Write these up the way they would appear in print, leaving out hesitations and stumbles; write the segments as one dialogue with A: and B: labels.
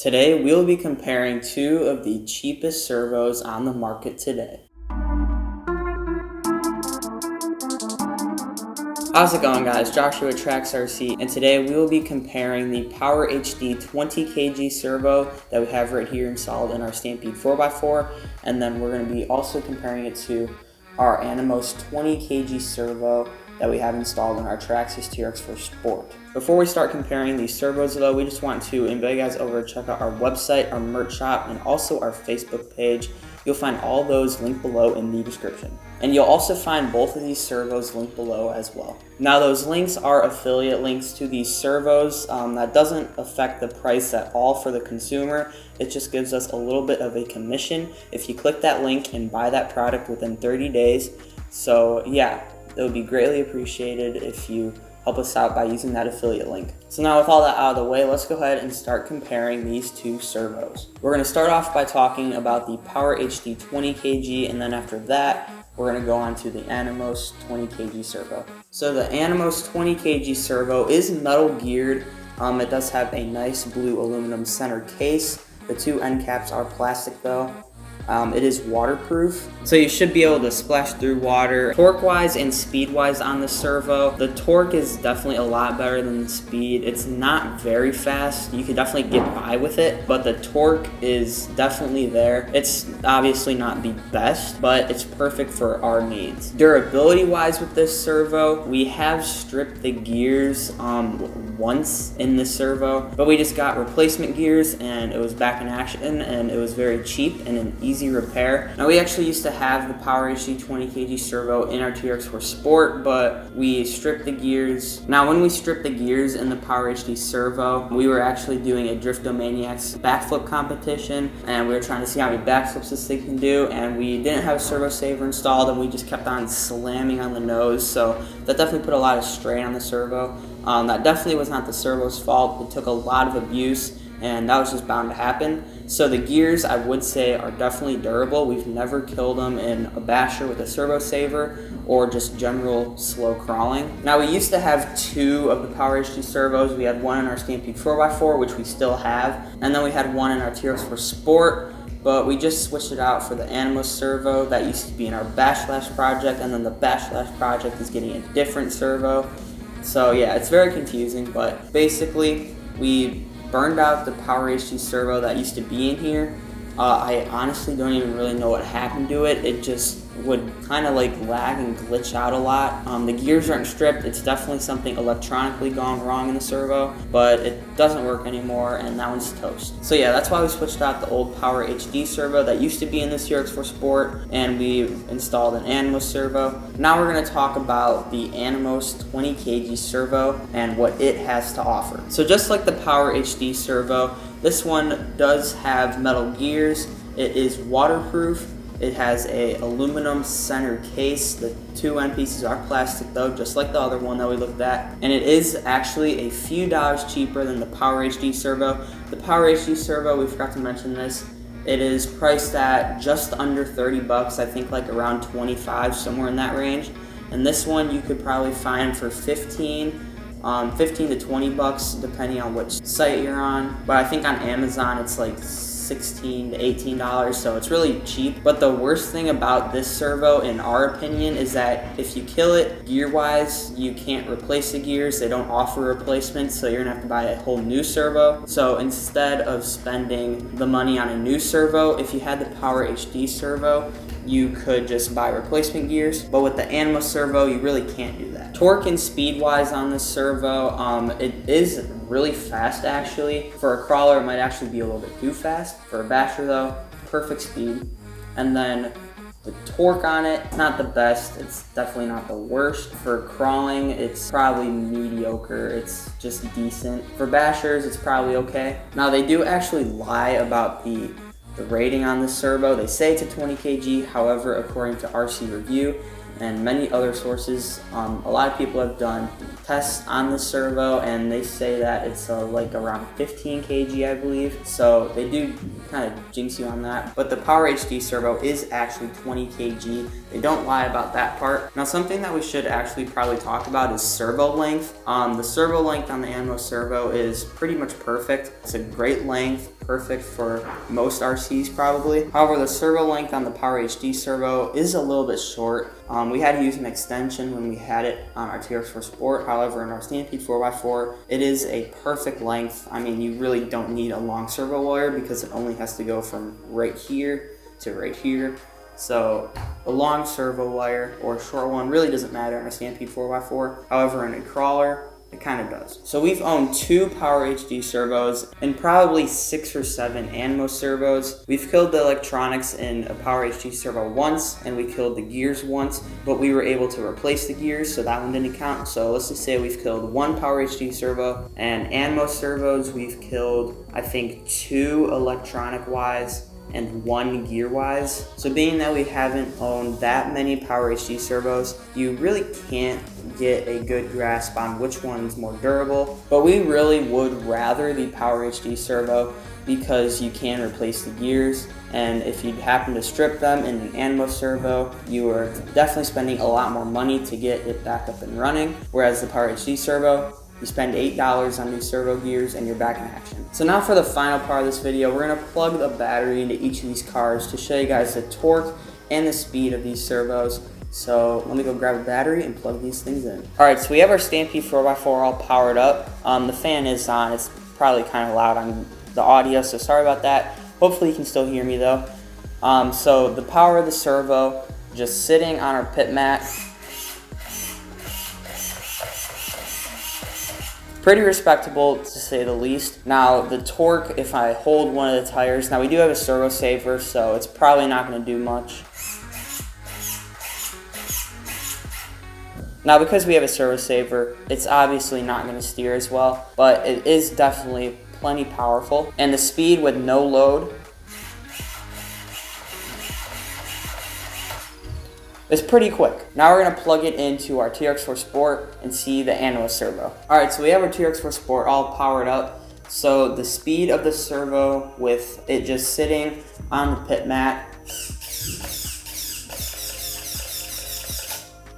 A: Today we'll be comparing two of the cheapest servos on the market today. How's it going, guys? Joshua at Trax RC, and today we will be comparing the Power HD 20 kg servo that we have right here installed in our Stampede 4x4, and then we're going to be also comparing it to our Annimos 20 kg servo that we have installed in our Trax TRX4 Sport. Before we start comparing these servos though, we just want to invite you guys over to check out our website, our merch shop, and also our Facebook page. You'll find all those linked below in the description. And you'll also find both of these servos linked below as well. Now those links are affiliate links to these servos. That doesn't affect the price at all for the consumer. It just gives us a little bit of a commission if you click that link and buy that product within 30 days. So yeah, it would be greatly appreciated if you help us out by using that affiliate link. So now with all that out of the way, let's go ahead and start comparing these two servos. We're going to start off by talking about the Power HD 20 kg, and then after that, we're going to go on to the Annimos 20 kg servo. So the Annimos 20 kg servo is metal geared. It does have a nice blue aluminum center case. The two end caps are plastic though. It is waterproof, so you should be able to splash through water. Torque-wise and speed-wise on the servo, the torque is definitely a lot better than the speed. It's not very fast. You could definitely get by with it, but the torque is definitely there. It's obviously not the best, but it's perfect for our needs. Durability-wise with this servo, we have stripped the gears once in the servo, but we just got replacement gears and it was back in action, and it was very cheap and an easy repair. Now we actually used to have the Power HD 20 kg servo in our TRX4 Sport, but we stripped the gears. Now when we stripped the gears in the Power HD servo, we were actually doing a Driftomaniacs backflip competition, and we were trying to see how many backflips this thing can do, and we didn't have a servo saver installed, and we just kept on slamming on the nose, so that definitely put a lot of strain on the servo. That definitely was not the servo's fault. It took a lot of abuse, and that was just bound to happen. So the gears, I would say, are definitely durable. We've never killed them in a basher with a servo saver or just general slow crawling. Now we used to have two of the Power HD servos. We had one in our Stampede 4x4, which we still have, and then we had one in our TRX4 Sport, but we just switched it out for the Annimos servo that used to be in our Bash Slash project, and then the Bash Slash project is getting a different servo. So yeah, it's very confusing, but basically we burned out the Power HD servo that used to be in here. I honestly don't even really know what happened to it. It just would kind of like lag and glitch out a lot. The gears aren't stripped. It's definitely something electronically gone wrong in the servo, but it doesn't work anymore, and that one's toast. So yeah, that's why we switched out the old Power HD servo that used to be in this TRX4 Sport, and we installed an Annimos servo. Now we're going to talk about the Annimos 20 kg servo and what it has to offer. So just like the Power HD servo, this one does have metal gears. It is waterproof. It has a aluminum center case. The two end pieces are plastic though, just like the other one that we looked at. And it is actually a few dollars cheaper than the Power HD servo. The Power HD servo, we forgot to mention this, it is priced at just under 30 bucks, I think like around 25, somewhere in that range. And this one you could probably find for 15 to 20 bucks depending on which site you're on. But I think on Amazon it's like $16 to $18, so it's really cheap. But the worst thing about this servo, in our opinion, is that if you kill it gear-wise, you can't replace the gears. They don't offer replacements, so you're gonna have to buy a whole new servo. So instead of spending the money on a new servo, if you had the Power HD servo, you could just buy replacement gears, but with the Annimos servo, you really can't do that. Torque and speed-wise on this servo, it is really fast actually. For a crawler, it might actually be a little bit too fast. For a basher though, perfect speed. And then the torque on it, not the best, it's definitely not the worst. For crawling, it's probably mediocre, it's just decent. For bashers, it's probably okay. Now they do actually lie about the rating on this servo. They say it's a 20 kg, however, according to RC Review and many other sources, a lot of people have done tests on the servo and they say that it's like around 15 kg, I believe. So they do kind of jinx you on that. But the Power HD servo is actually 20 kg. They don't lie about that part. Now, something that we should actually probably talk about is servo length. The servo length on the Annimos servo is pretty much perfect. It's a great length, perfect for most RCs probably. However, the servo length on the Power HD servo is a little bit short. We had to use an extension when we had it on our TRX4 Sport. However, in our Stampede 4x4, it is a perfect length. I mean, you really don't need a long servo wire because it only has to go from right here to right here. So a long servo wire or a short one really doesn't matter in a Stampede 4x4. However, in a crawler, it kind of does. So we've owned 2 Power HD servos and probably 6 or 7 Annimos servos. We've killed the electronics in a Power HD servo once, and we killed the gears once, but we were able to replace the gears, so that one didn't count. So let's just say we've killed 1 Power HD servo, and Annimos servos we've killed, I think, 2 electronic-wise and 1 gear-wise. So being that we haven't owned that many Power HD servos, you really can't get a good grasp on which one's more durable. But we really would rather the Power HD servo because you can replace the gears, and if you happen to strip them in an Annimos servo, you are definitely spending a lot more money to get it back up and running, whereas the Power HD servo, you spend $8 on new servo gears and you're back in action. So now for the final part of this video, we're gonna plug the battery into each of these cars to show you guys the torque and the speed of these servos. So let me go grab a battery and plug these things in. All right, so we have our Stampede 4x4 all powered up. The fan is on. It's probably kind of loud on the audio, so sorry about that. Hopefully you can still hear me though. So the power of the servo, just sitting on our pit mat. Pretty respectable to say the least. Now the torque, if I hold one of the tires, now we do have a servo saver, so it's probably not gonna do much. Now because we have a servo saver, it's obviously not gonna steer as well, but it is definitely plenty powerful. And the speed with no load is pretty quick. Now we're gonna plug it into our TRX4 Sport and see the Annimos servo. All right, so we have our TRX4 Sport all powered up. So the speed of the servo with it just sitting on the pit mat,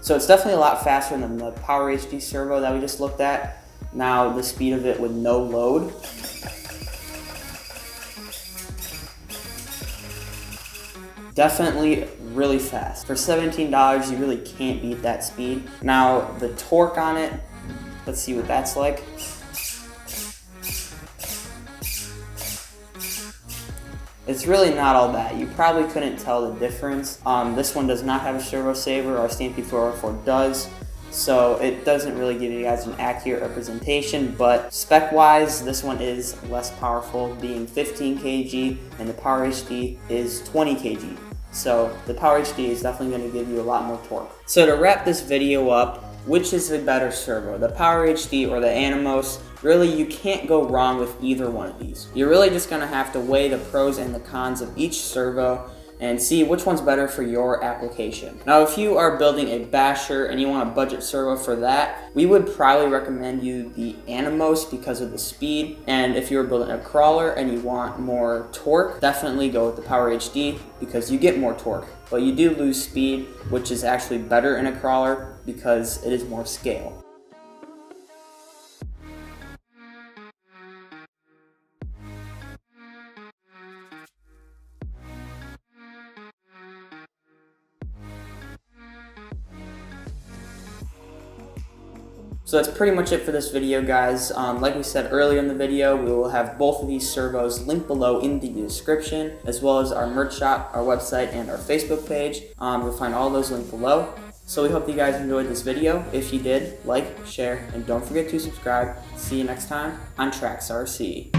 A: so it's definitely a lot faster than the Power HD servo that we just looked at. Now the speed of it with no load. Definitely really fast. For $17, you really can't beat that speed. Now the torque on it, let's see what that's like. It's really not all that. You probably couldn't tell the difference. This one does not have a servo saver. Our Stampede 4x4 does. So it doesn't really give you guys an accurate representation, but spec-wise, this one is less powerful, being 15 kg, and the Power HD is 20 kg. So the Power HD is definitely going to give you a lot more torque. So to wrap this video up, which is the better servo, the Power HD or the Annimos? Really, you can't go wrong with either one of these. You're really just going to have to weigh the pros and the cons of each servo and see which one's better for your application. Now, if you are building a basher and you want a budget servo for that, we would probably recommend you the Annimos because of the speed. And if you're building a crawler and you want more torque, definitely go with the Power HD because you get more torque. But you do lose speed, which is actually better in a crawler because it is more scale. So that's pretty much it for this video, guys. Like we said earlier in the video, we will have both of these servos linked below in the description, as well as our merch shop, our website, and our Facebook page. You'll find all those linked below. So we hope you guys enjoyed this video. If you did, like, share, and don't forget to subscribe. See you next time on Trax RC.